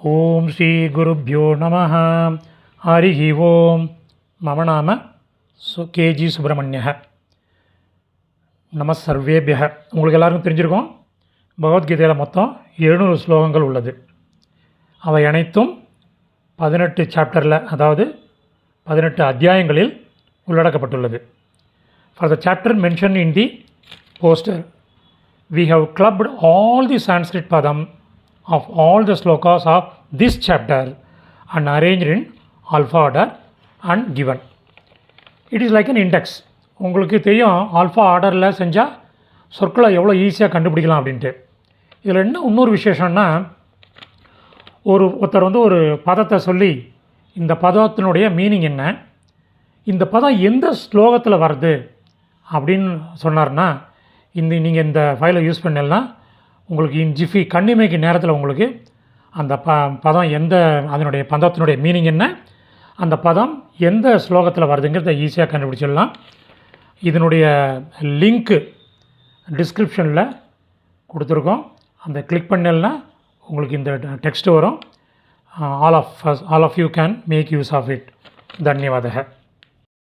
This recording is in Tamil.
ஓம் ஸ்ரீ குருப்யோ நமः. ஹரிஹி ஓம். மம நாம கேஜி சுப்பிரமணியः. நம சர்வேபியः. உங்களுக்கு எல்லாருக்கும் தெரிஞ்சிருக்கும், பகவத்கீதையில் மொத்தம் 700 ஸ்லோகங்கள் உள்ளது. அவை அனைத்தும் 18 சாப்டரில், அதாவது 18 அத்தியாயங்களில் உள்ளடக்கப்பட்டுள்ளது. For the chapter mention in the poster, we have clubbed all the Sanskrit padam of all the slokas of this chapter and arranged in alpha order and given. It is like an index. உங்களுக்கு தெரியும், ஆல்ஃபா ஆர்டரில் செஞ்சால் சொற்களை எவ்வளோ ஈஸியாக கண்டுபிடிக்கலாம் அப்படின்ட்டு. இதில் என்ன இன்னொரு விசேஷம்னா, ஒருத்தர் ஒரு பதத்தை சொல்லி, இந்த பதத்தினுடைய மீனிங் என்ன, இந்த பதம் எந்த ஸ்லோகத்தில் வருது அப்படின்னு சொன்னார்னா, நீங்கள் இந்த ஃபைலை யூஸ் பண்ணலாம், உங்களுக்கு ஜிஃபி கண்ணிமைக்கு நேரத்தில் உங்களுக்கு அந்த பதம் அதனுடைய பதத்தினுடைய மீனிங் என்ன, அந்த பதம் எந்த ஸ்லோகத்தில் வருதுங்கிறத ஈஸியாக கண்டுபிடிச்சிடலாம். இதனுடைய லிங்க்கு டிஸ்கிரிப்ஷனில் கொடுத்துருக்கோம். அந்த கிளிக் பண்ணலன்னா உங்களுக்கு இந்த டெக்ஸ்ட் வரும். All of you can make use of it. தன்யவாதக.